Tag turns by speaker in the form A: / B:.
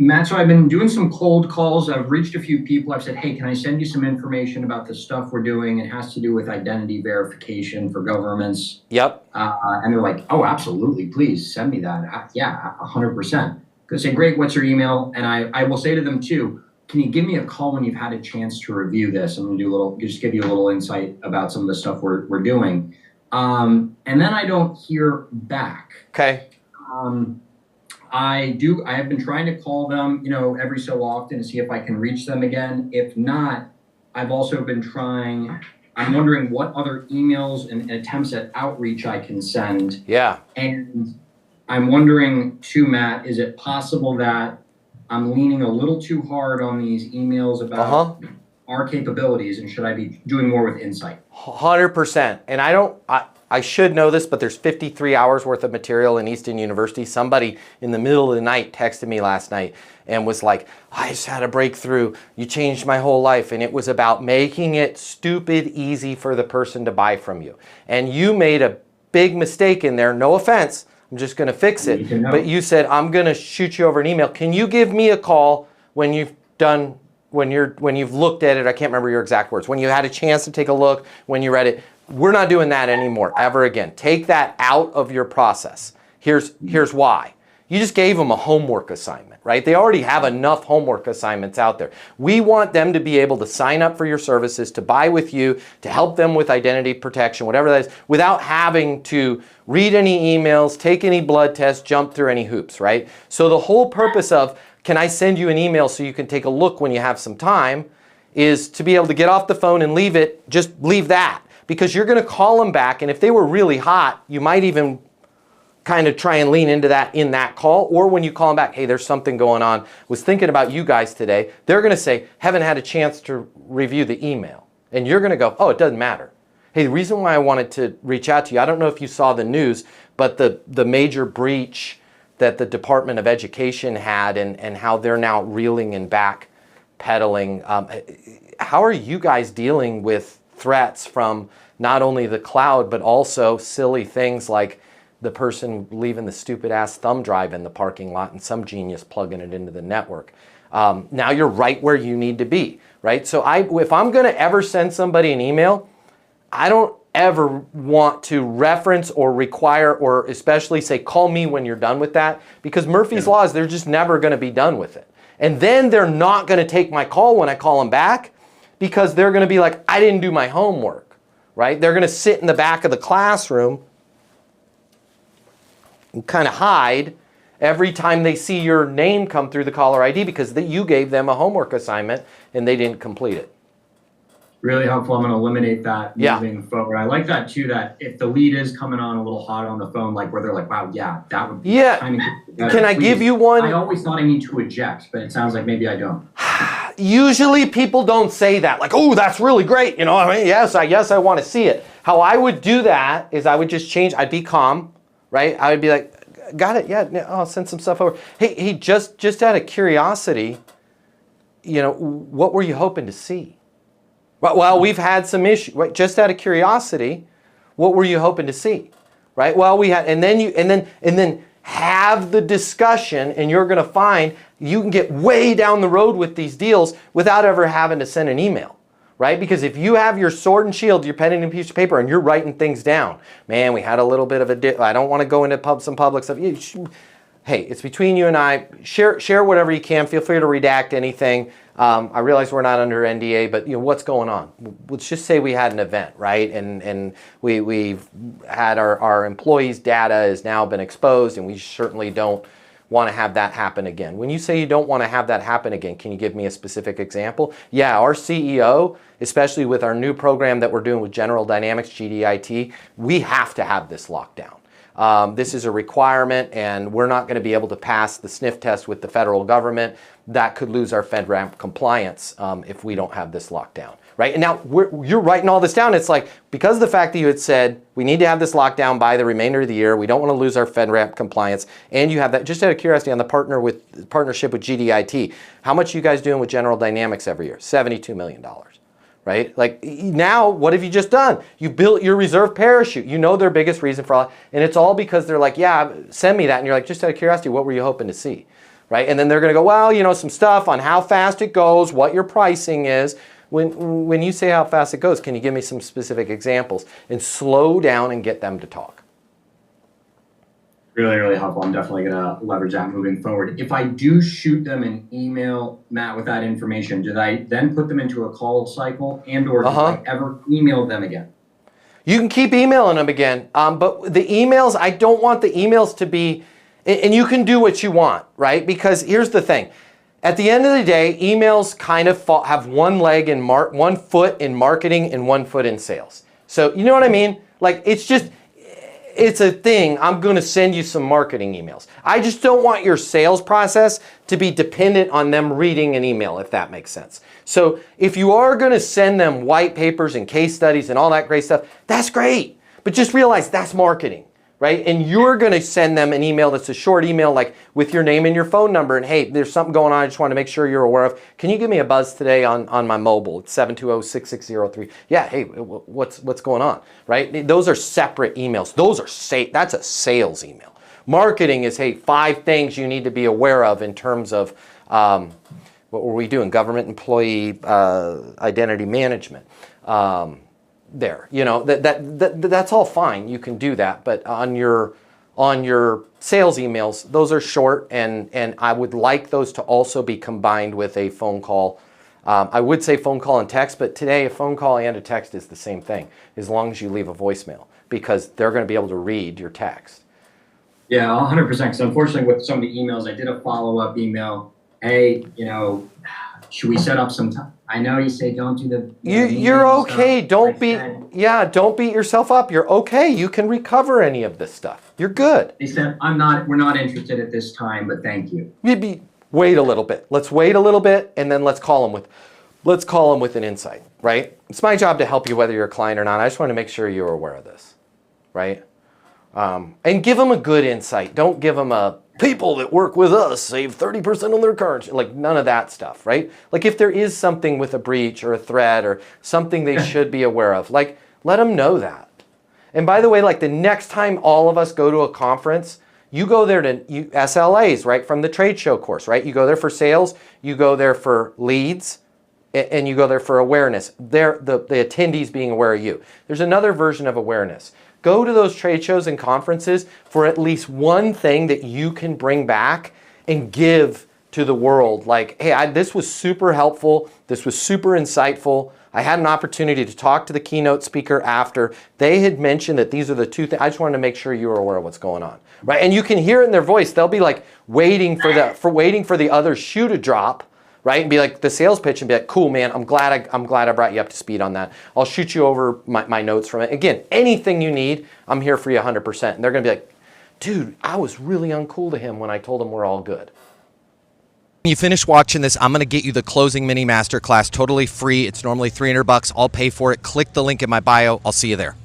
A: Matt, so I've been doing some cold calls. I've reached a few people. I've said, hey, can I send you some information about the stuff we're doing? It has to do with identity verification for governments.
B: Yep.
A: And they're like, oh, absolutely. Please send me that. Yeah, 100%. They say, great, what's your email? And I will say to them too, can you give me a call when you've had a chance to review this? I'm going to do just give you a little insight about some of the stuff we're doing. And then I don't hear back.
B: Okay.
A: I have been trying to call them, every so often to see if I can reach them again. If not, I've also been trying. I'm wondering what other emails and attempts at outreach I can send.
B: Yeah.
A: And I'm wondering too, Matt, is it possible that I'm leaning a little too hard on these emails about our capabilities, and should I be doing more with insight?
B: 100%. And I should know this, but there's 53 hours worth of material in Easton University. Somebody in the middle of the night texted me last night and was like, I just had a breakthrough. You changed my whole life. And it was about making it stupid easy for the person to buy from you. And you made a big mistake in there. No offense. I'm just going to fix it. But you said, I'm going to shoot you over an email. Can you give me a call when you've done, when you've looked at it? I can't remember your exact words. When you had a chance to take a look, when you read it. We're not doing that anymore, ever again. Take that out of your process. Here's why. You just gave them a homework assignment, right? They already have enough homework assignments out there. We want them to be able to sign up for your services, to buy with you, to help them with identity protection, whatever that is, without having to read any emails, take any blood tests, jump through any hoops, right? So the whole purpose of, can I send you an email so you can take a look when you have some time, is to be able to get off the phone and leave it, just leave that. Because you're going to call them back, and if they were really hot, you might even kind of try and lean into that in that call. Or when you call them back, hey, there's something going on. Was thinking about you guys today. They're going to say, haven't had a chance to review the email. And you're going to go, oh, it doesn't matter. Hey, the reason why I wanted to reach out to you, I don't know if you saw the news, but the major breach that the Department of Education had and how they're now reeling and back pedaling. How are you guys dealing with threats from not only the cloud, but also silly things like the person leaving the stupid ass thumb drive in the parking lot and some genius plugging it into the network? Now you're right where you need to be, right? So if I'm going to ever send somebody an email, I don't ever want to reference or require or especially say, call me when you're done with that, because Murphy's Law is they're just never going to be done with it. And then they're not going to take my call when I call them back, because they're going to be like, I didn't do my homework, right? They're going to sit in the back of the classroom and kind of hide every time they see your name come through the caller ID because you gave them a homework assignment and they didn't complete it.
A: Really helpful. I'm going to eliminate that moving forward. I like that too, that if the lead is coming on a little hot on the phone, like where they're like, wow, yeah, that would be timing.
B: Can I give you one?
A: I always thought I need to eject, but it sounds like maybe I don't.
B: Usually people don't say that, like, oh, that's really great. You know, I mean, yes, I want to see it. How I would do that is I would just change, I'd be calm, right? I would be like, got it, yeah, I'll send some stuff over. Hey, just out of curiosity, what were you hoping to see? Well, we've had some issues, right? Just out of curiosity, what were you hoping to see? Right? Well, we had, and then have the discussion, and you're going to find you can get way down the road with these deals without ever having to send an email, right? Because if you have your sword and shield, your pen and a piece of paper, and you're writing things down, man, we had a little bit of I don't want to go into some public stuff. Hey, it's between you and I. Share whatever you can. Feel free to redact anything. I realize we're not under NDA, but what's going on? Let's just say we had an event, right? And we've had our employees' data has now been exposed, and we certainly don't want to have that happen again. When you say you don't want to have that happen again, can you give me a specific example? Yeah, our CEO, especially with our new program that we're doing with General Dynamics, GDIT, we have to have this lockdown. This is a requirement, and we're not going to be able to pass the sniff test with the federal government. That could lose our FedRAMP compliance if we don't have this lockdown, right? And now you're writing all this down. It's like, because of the fact that you had said we need to have this lockdown by the remainder of the year, we don't want to lose our FedRAMP compliance, and you have that. Just out of curiosity, on the partnership with GDIT, how much are you guys doing with General Dynamics every year? $72 million. Right? Like, now, what have you just done? You built your reserve parachute. You know their biggest reason for all, and it's all because they're like, yeah, send me that. And you're like, just out of curiosity, what were you hoping to see? right? And then they're going to go, well, you know, some stuff on how fast it goes, what your pricing is. When you say how fast it goes, can you give me some specific examples? And slow down and get them to talk.
A: Really, really helpful. I'm definitely going to leverage that moving forward. If I do shoot them an email, Matt, with that information, do I then put them into a call cycle or do I ever email them again?
B: You can keep emailing them again, but the emails, I don't want the emails to be, and you can do what you want, right? Because here's the thing. At the end of the day, emails kind of have one leg in one foot in marketing and one foot in sales. So you know what I mean? Like it's a thing. I'm going to send you some marketing emails. I just don't want your sales process to be dependent on them reading an email, if that makes sense. So if you are going to send them white papers and case studies and all that great stuff, that's great. But just realize that's marketing, right? And you're going to send them an email that's a short email, like with your name and your phone number. And hey, there's something going on I just want to make sure you're aware of. Can you give me a buzz today on my mobile? It's 720-6603. Yeah, hey, what's going on, right? Those are separate emails. That's a sales email. Marketing is, hey, 5 things you need to be aware of in terms of, what were we doing? Government employee identity management. There, you know, that's all fine. You can do that, but on your sales emails, those are short, and I would like those to also be combined with a phone call. I would say phone call and text, but today a phone call and a text is the same thing, as long as you leave a voicemail, because they're going to be able to read your text.
A: Yeah, 100%. Because unfortunately, with some of the emails, I did a follow-up email. Hey, you know, should we set up some time? I know you say don't do the.
B: You're okay. Don't beat yourself up. You're okay. You can recover any of this stuff. You're good.
A: They said, we're not interested at this time, but thank you.
B: Wait a little bit. Let's wait a little bit, and then let's call them with an insight, right? It's my job to help you whether you're a client or not. I just want to make sure you're aware of this, right? And give them a good insight. Don't give them a people that work with us save 30% on their car. Like none of that stuff, right? Like if there is something with a breach or a threat or something they should be aware of, like let them know that. And by the way, like the next time all of us go to a conference, you go there to SLAs, right? From the trade show course, right? You go there for sales, you go there for leads, and you go there for awareness. The attendees being aware of you. There's another version of awareness. Go to those trade shows and conferences for at least one thing that you can bring back and give to the world. Like, hey, this was super helpful. This was super insightful. I had an opportunity to talk to the keynote speaker after. They had mentioned that these are the 2 things. I just wanted to make sure you were aware of what's going on, right? And you can hear it in their voice. They'll be like waiting for the other shoe to drop, right? And be like the sales pitch and be like, cool, man, I'm glad I brought you up to speed on that. I'll shoot you over my notes from it. Again, anything you need, I'm here for you 100%. And they're going to be like, dude, I was really uncool to him when I told him we're all good. When you finish watching this, I'm going to get you the closing mini masterclass totally free. It's normally $300. I'll pay for it. Click the link in my bio. I'll see you there.